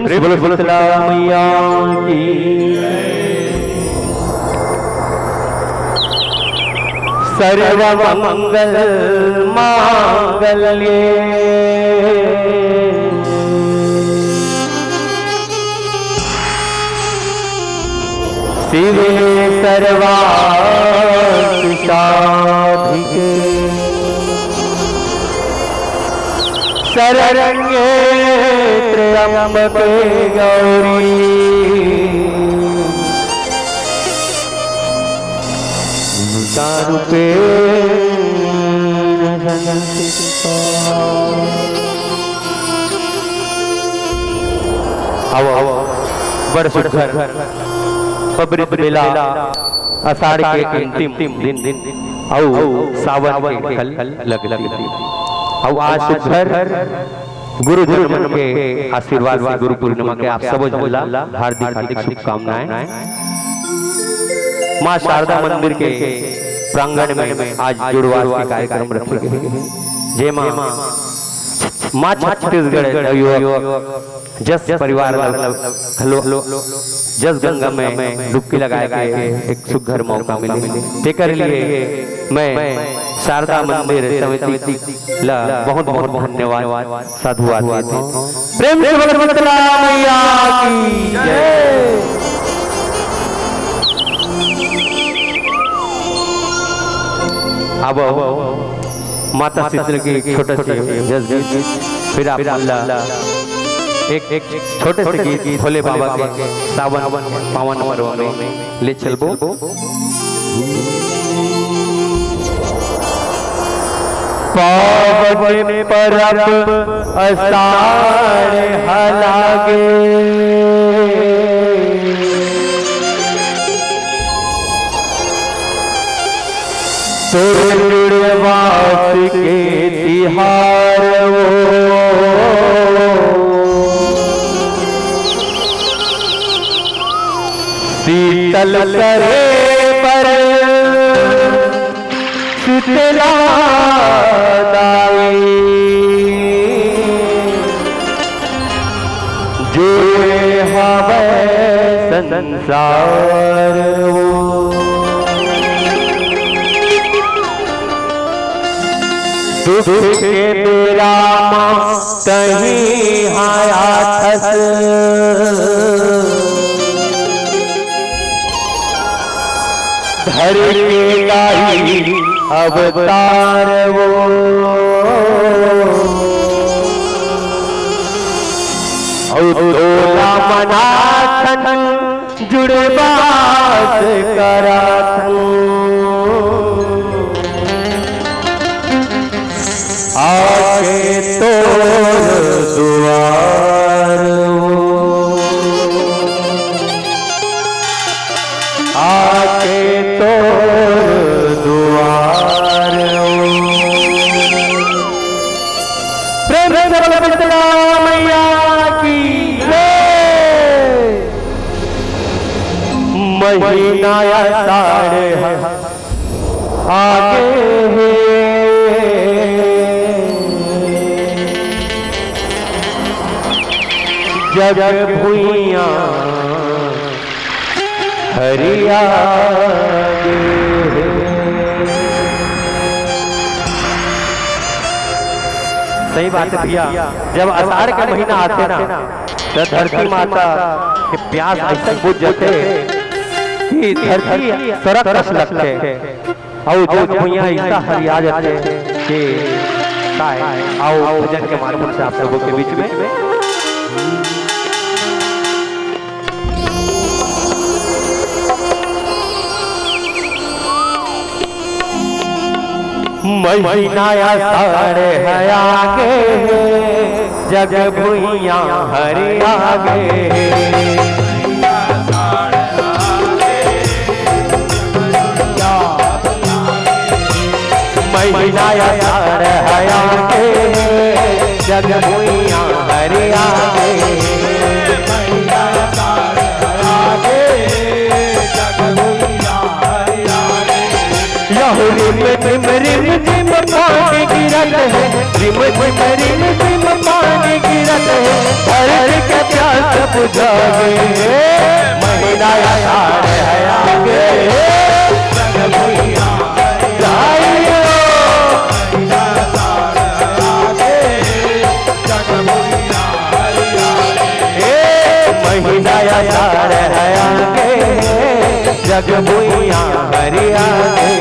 से बोलो शीतला मैया की। सर्व मंगल मांगल्ये शिवे सर्वार्थिसाधिके शरण्ये त्र्यंबके गौरी रूपे आओ आओ बड़ सुखर पबरित बेला आषाढ़ के अंतिम दिन आओ सावन के कल लग आओ आज सुखर गुरु जन्म के आशीर्वाद से गुरु पूर्णिमा के आप सब हार्दिक हार्दिक शुभकामनाएं। माँ शारदा मंदिर के प्रांगण में आज जुड़वास के कार्यक्रम रखे गए हैं। जय माँ छत्तीसगढ़ जस परिवार जस गंगा में डुबकी लगाए गए एक सुघर मौका मिले तेकर लिए मैं शारदा मंदिर समिति ला बहुत बहुत धन्यवाद साधुवाद देते हैं। प्रेम से बोलो शीतला मैया की जय। अब माता शीतला की छोटे से जस फिर आप एक छोटे से गीत भोले बाबा के सावन पावन पर्व में ले चलबो। पावन परब आषाढ़ हलागे सूर्यवास के तिहार शीतल करे पर शीतला दाई जो हवे संसार दुख के तेरा कहीं आया धर के गाई अवतार वो औला मनाथन जुड़े बात कराथन आके तोर दुआर आके तोर दुआर प्रेम से बोलो शीतला मैया की जय। महीना आषाढ़ आगे है जग भुइया हरिया सही बात है भैया। जब आषाढ़ का महीना आते ना तो धरती माता के प्यास ऐसा बुझ जाते कि धरती सरक लगते और जो भुइया ऐसा हरिया जाते कि आओ भजन के माध्यम से आप लोगों के बीच में महीना आषाढ़ है आगे जग भुइया हरि आगे महीना आषाढ़ है आगे जग भुइया हरि आगे रिम झिम पानी गिरत है रिम झिम पानी गिरत है हर के प्यास बुझागे महीना आषाढ़ है आगे जग भुइयां जाइयो महीना आषाढ़ आगे जग भुइयां महीना आषाढ़ है आगे जग भुइयां हरियागे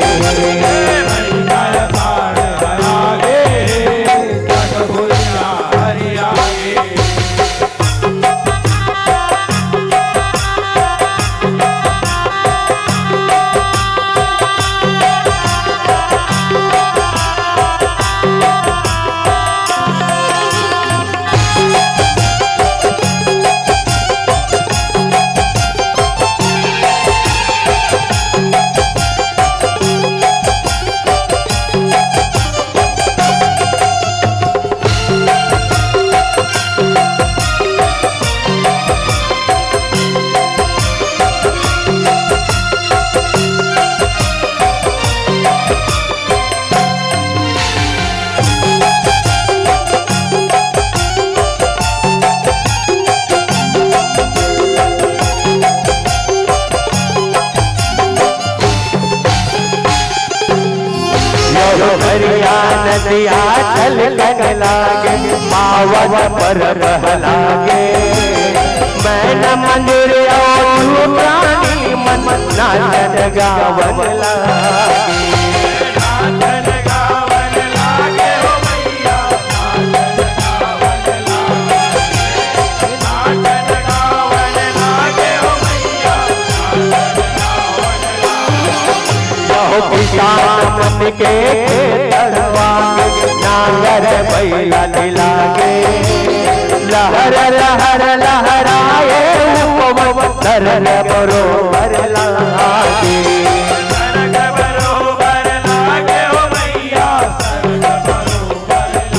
नदिया छलकने लागे मावत पर बहलागे मैना मंदिर और प्राणी मन नाचन गावन लागे नाचन गावन लागे हो मैया नाचन गावन लागे हो मैया किसान मन के नांगर बैला लागे लहर लहर लहराए सरग बरोबर लागे सरग बरोबर लागे हो मैया सरग बरोबर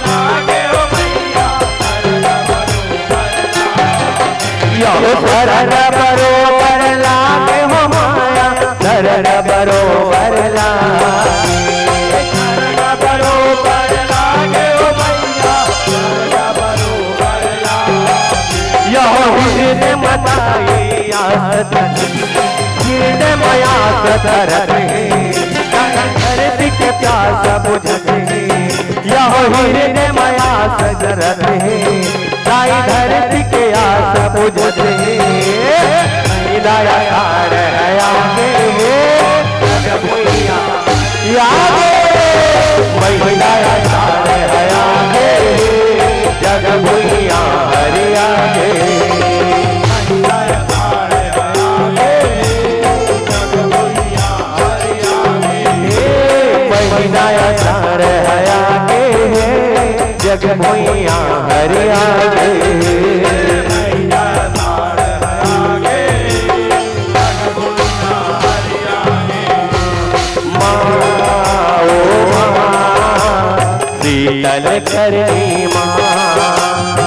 लागे हो मैया सरग बरोबर लागे हो माया सरग बरोबर लागे सरग बरोबर लागे हो मैया सरग बरोबर लागे यह हृदय मताई आसत हृदय मयास धरते धरती के प्यास बुझते यह हृदय मयास धरते साई धरती के आस बुझते दया कार है आगे जग भुइयां आगे महीना आषाढ़ है आगे जग भुइयां हरि आगे महीना आषाढ़ है आगे जग भुइयां हरि आगे महीना आषाढ़ है आगे जग भुइयां हरि आगे शीतल करनी माँ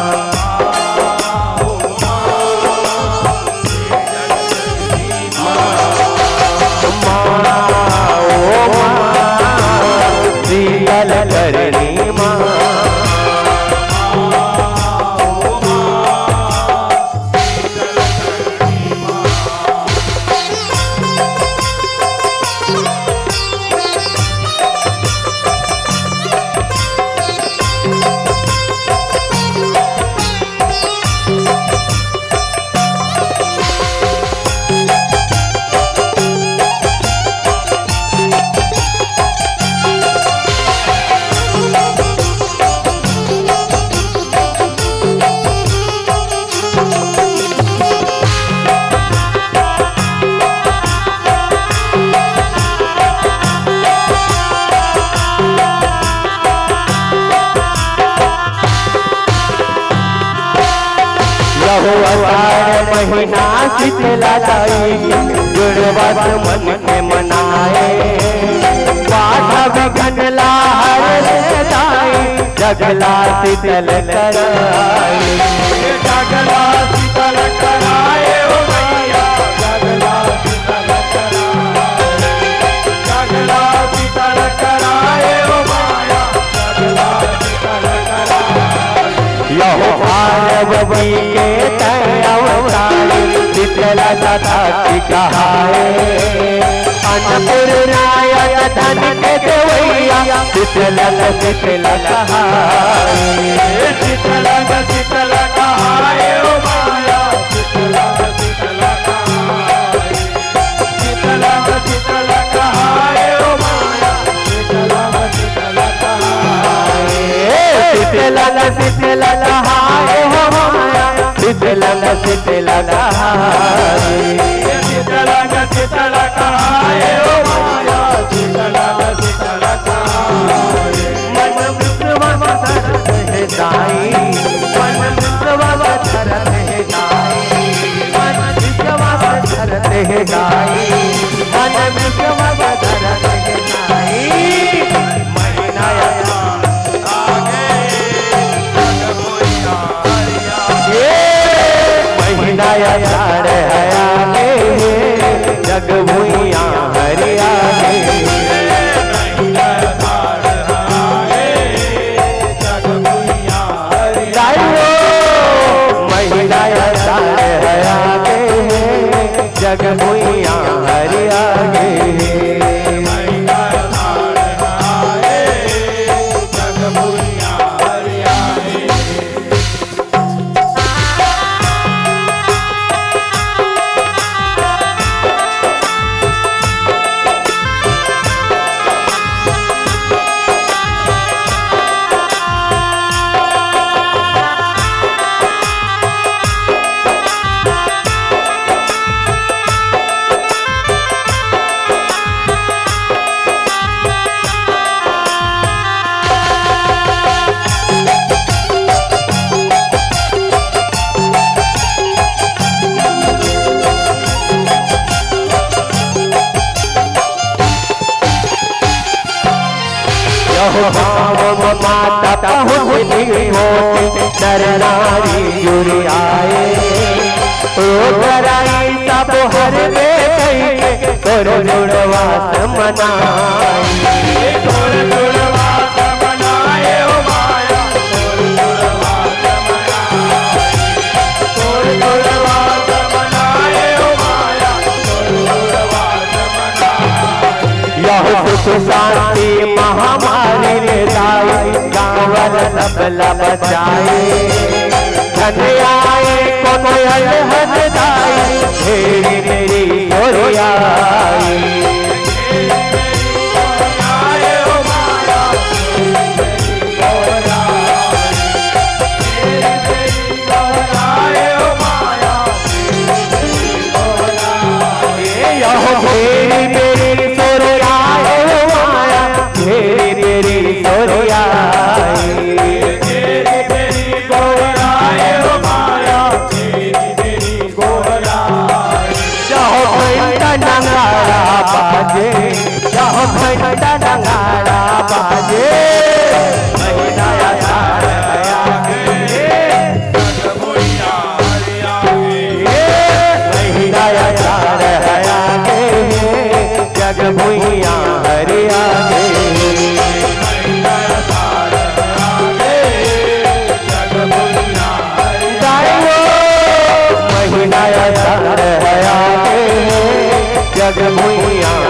शीतल करनी माँ अषाढ़ महीना शीतला लाई जुड़वत मन के मनाए बाधा विघन लाहर जाए जगला शीतल कराए जगला शीतल कराए हो मैया जगला शीतल कराए जगला शीतल कराए हो माया जगला शीतल कराए यहो पार्वती के तय अवतार शीतला तथा कहाए अन्नपूर्णाय धन के देवैया शीतला शीतला कहाए शीतला शीतला कहाए ओ माया शीतला शीतला कहाए शीतला शीतला कहाए ओ माया शीतला शीतला कहाए शीतला शीतला कहाए हो माया शीतला शीतला कहाए शीतला शीतला कहाए ओ माया शीतला शीतला कहाए मन विश्वास धरत है दाई मन विश्वास धरत है दाई मन विश्वास धरत है दाई मन विश्वास धरत है दाई महीना महीना यार हयागे जग भूइया हरियागे जग भूइया हरियागे जग भूइया हरियागे माता पहुँच नर नारी जुड़ आए कराई सब हर में तोर जुड़वास मनाए तोर जुड़वास मनाए ओ माया तोर जुड़वास मनाए ओ माया यह सुख शांति महामारी ने दाई गाँव सबला बचाए धन आए कौन हद दाई तेरी मेरी गोरियाई जग भूइया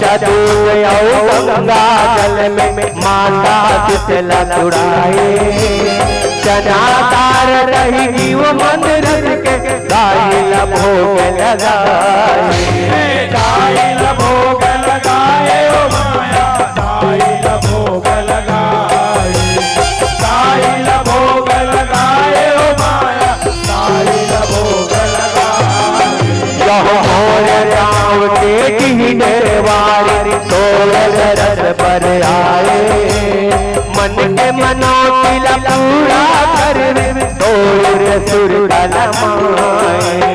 जादू गंगा जल में माता शीतला चुराए मनातार रही जीव मन रस के गाइल भोग लगाए गाइल भोग लगाए ओ माया गाइल भोग लगाए गाइल भोग लगाए ओ माया गाइल भोग लगाए यह मोर राम के ढेरवारी तोल रस पर आए मन के मनोतिल पूरा कर तोर सुर तलमाए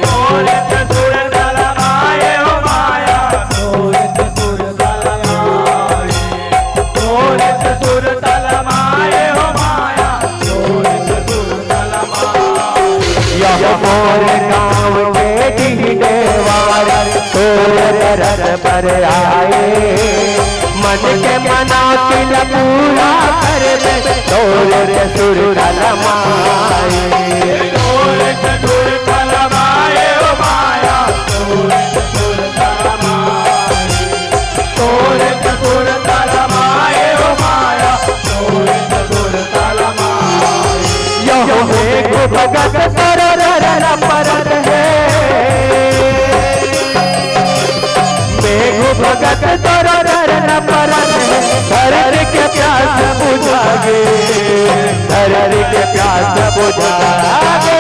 तोरत सुर तलमाए ओ माया तोरत सुर तलमाए तोरत सुर तलमाए ओ माया तोरत सुर तलमाए यह मोर गाँव के ढेरवारी तोर रस पर आए मन के मनोतिल पूरा कर तोर सुर तलमाए तोरत सुर तलमाए ओ माया तोरत सुर तलमाए तोरत सुर तलमाए ओ माया तोरत सुर तलमाए यह एक भगत सरर परत है मेघ भगत सरर परत है धरर के प्यास बुझागे धरर के प्यास बुझागे